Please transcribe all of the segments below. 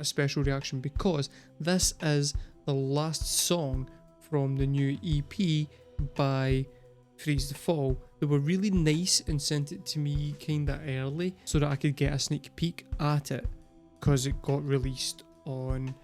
a special reaction because this is the last song from the new EP by Freeze the Fall. They were really nice and sent it to me kinda early so that I could get a sneak peek at it because it got released on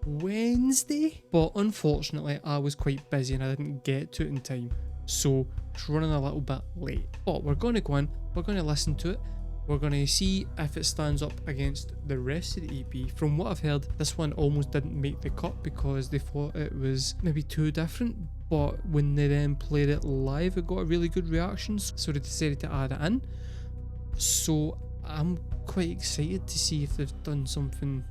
Wednesday, but unfortunately I was quite busy and I didn't get to it in time, so it's running a little bit late. But we're going to go in, we're going to listen to it, we're going to see if it stands up against the rest of the EP. From what I've heard, this one almost didn't make the cut because they thought it was maybe too different, but when they then played it live it got a really good reaction, so they decided to add it in. So I'm quite excited to see if they've done something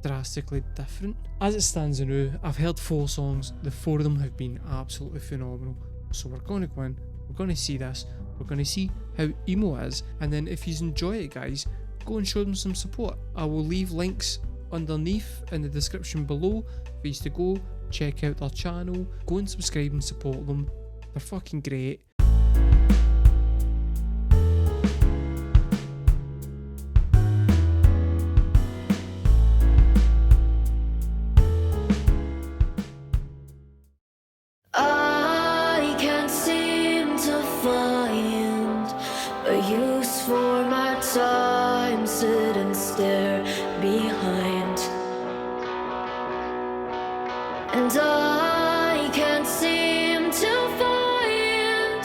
drastically different. As it stands now, I've heard 4 songs, the 4 of them have been absolutely phenomenal. So we're going to go in, we're going to see this, we're going to see how emo is, and then if you enjoy it guys, go and show them some support. I will leave links underneath in the description below for you to go check out their channel, go and subscribe and support them. They're fucking great. I can't seem to find a use for my time, sit and stare behind, and I can't seem to find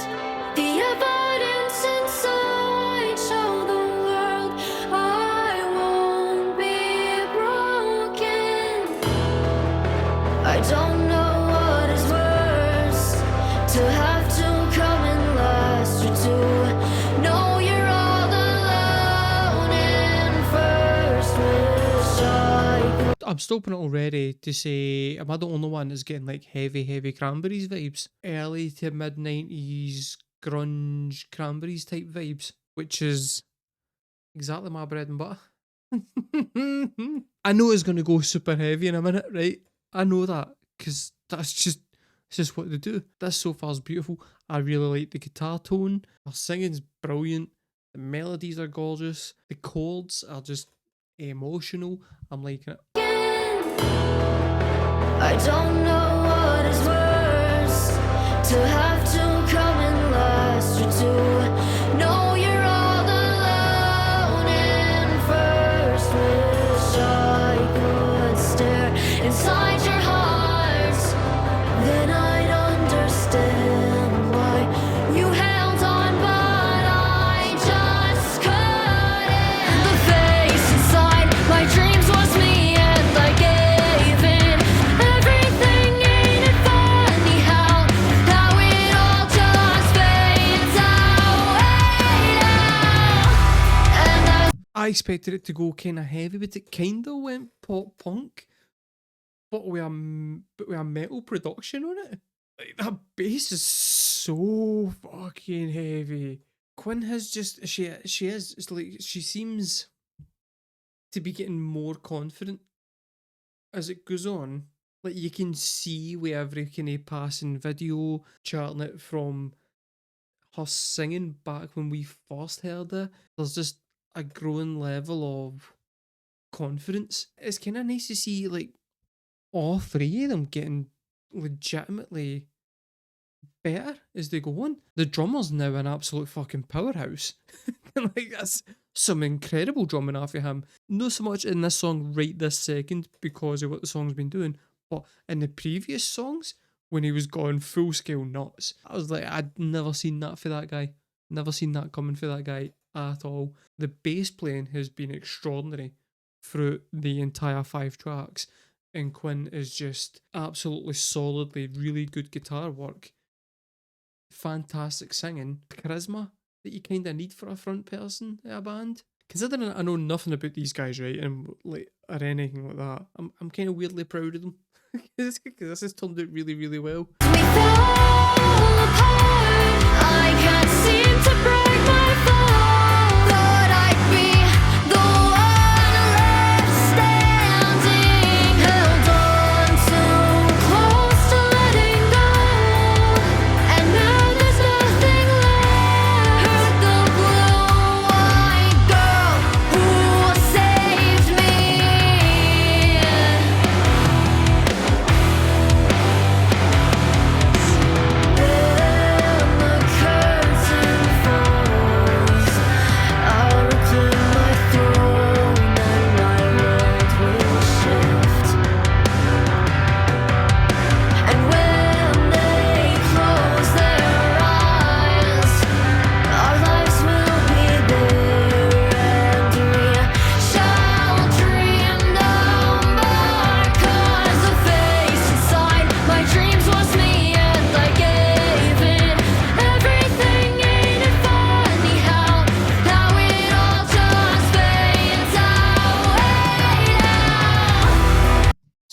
the evidence inside, show the world I won't be broken. I don't know what is worse, to have to come in last or to know you're all alone in first. Wish I could. I'm stopping it already to say, am I the only one that's getting like heavy Cranberries vibes? Early to mid 90s grunge Cranberries type vibes, which is exactly my bread and butter. I know it's going to go super heavy in a minute, right? I know that because that's just, it's just what they do. This so far is beautiful. I really like the guitar tone. Our singing's brilliant. The melodies are gorgeous. The chords are just emotional. I'm liking it. I don't know what is worse, to have to come in last or to know you're all alone in first. Wish I could stare inside your heart, then I'd understand why you held on, but I just couldn't. The face inside my dreams was me, and I gave in everything. Ain't it funny how it all just fades away now? And I expected it to go kind of heavy, but it kind of went pop punk, but with a metal production on it. Like, that bass is so fucking heavy. Quinn has just, she is, it's like, she seems to be getting more confident as it goes on. Like, you can see with every kind of passing video, charting it from her singing back when we first heard her, there's just a growing level of confidence. It's kind of nice to see, like, all 3 of them getting legitimately better as they go on. The drummer's now an absolute fucking powerhouse. Like, that's some incredible drumming off of him. Not so much in this song right this second because of what the song's been doing, but in the previous songs when he was going full scale nuts, I was like, I'd never seen that for that guy. Never seen that coming for that guy at all. The bass playing has been extraordinary through the entire 5 tracks, and Quinn is just absolutely solidly really good guitar work, fantastic singing, charisma that you kind of need for a front person in a band. Considering I know nothing about these guys, right, and like or anything like that, I'm kind of weirdly proud of them because this has turned out really well. we fall apart. I can't seem to break my fall. Thought I'd be the one left standing, held on too close to letting go, and now there's nothing left. Heard the blue-eyed girl who saved me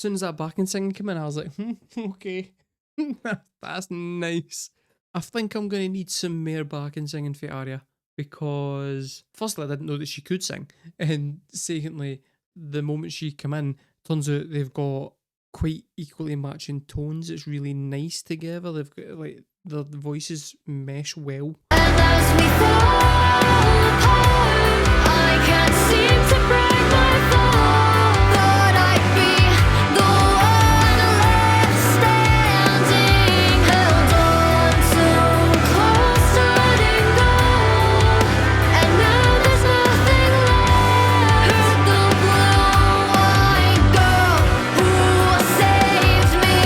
soon as that backing singing came in, I was like, okay, that's nice. I think I'm going to need some more backing singing for Arya because, firstly, I didn't know that she could sing, and secondly, the moment she came in, turns out they've got quite equally matching tones. It's really nice together. They've got like the voices mesh well. And as we fall apart, I can't seem to break my fall. Thought I'd be the one left standing, held on too close to letting go. And now there's nothing left. Heard the blue-eyed girl who saved me.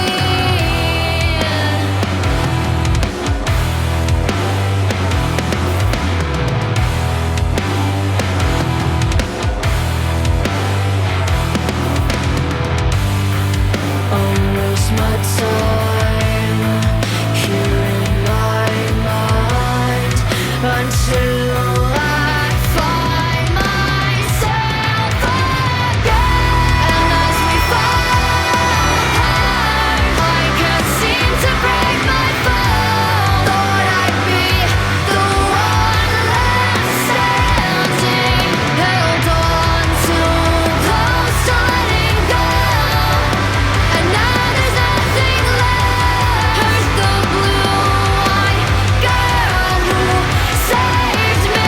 I'll waste my time here in my mind until I find myself again. And as we fall apart, I can't seem to break my fall. Thought I'd be the one left standing, held on too close to letting go. And now there's nothing left. Heard the blue-eyed girl who saved me.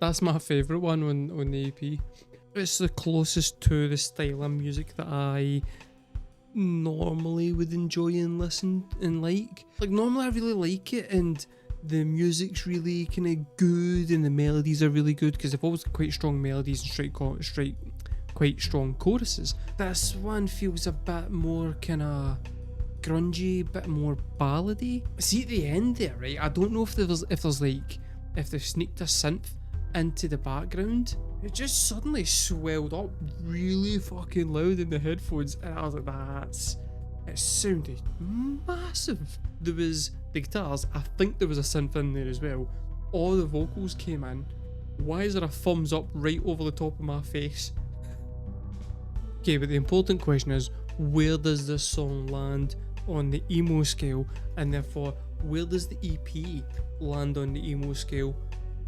That's my favourite one on the EP. It's the closest to the style of music that I normally would enjoy and listen and like. Like normally I really like it and the music's really kind of good and the melodies are really good because they've always got quite strong melodies and quite strong choruses. This one feels a bit more kind of grungy, a bit more ballady. See at the end there, right? I don't know if they've sneaked a synth into the background. It just suddenly swelled up really fucking loud in the headphones and I was like, it sounded massive. There was the guitars, I think there was a synth in there as well. All the vocals came in. Why is there a thumbs up right over the top of my face? Okay, but the important question is, where does this song land on the emo scale, and therefore where does the EP land on the emo scale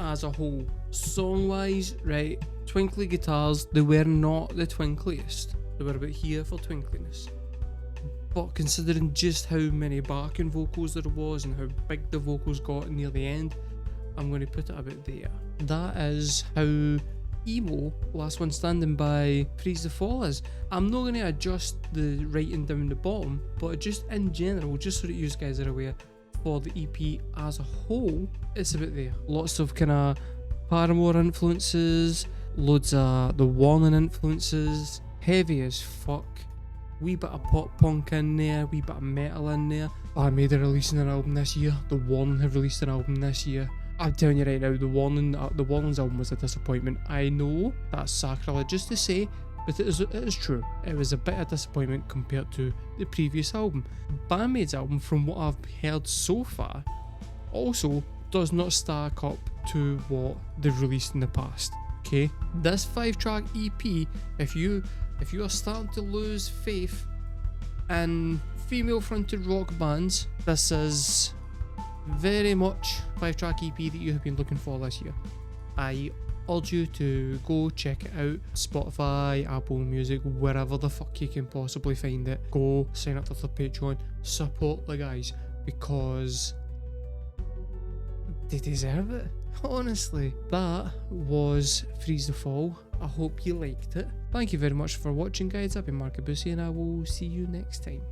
as a whole? Song wise, right, twinkly guitars, they were not the twinkliest. They were about here for twinkliness. But considering just how many backing vocals there was and how big the vocals got near the end, I'm going to put it about there. That is how emo Last One Standing by Freeze the Fall is. I'm not going to adjust the writing down the bottom, but just in general, just so that you guys are aware, for the EP as a whole, it's about there. Lots of kind of Paramore influences, loads of the Warning influences, heavy as fuck, wee bit of pop punk in there, wee bit of metal in there. Band Maid are releasing an album this year, the Warning have released an album this year. I'm telling you right now, the Warning's album was a disappointment. I know that's sacrilegious to say, but it is true. It was a bit of disappointment compared to the previous album. Band Maid's album, from what I've heard so far, also does not stack up to what they've released in the past. Okay, this 5-track EP, if you are starting to lose faith in female-fronted rock bands, this is very much 5-track EP that you have been looking for this year. I urge you to go check it out. Spotify, Apple Music, wherever the fuck you can possibly find it. Go sign up to the Patreon, support the guys, because they deserve it. Honestly, that was Freeze the Fall. I hope you liked it. Thank you very much for watching, guys. I've been markabusi, and I will see you next time.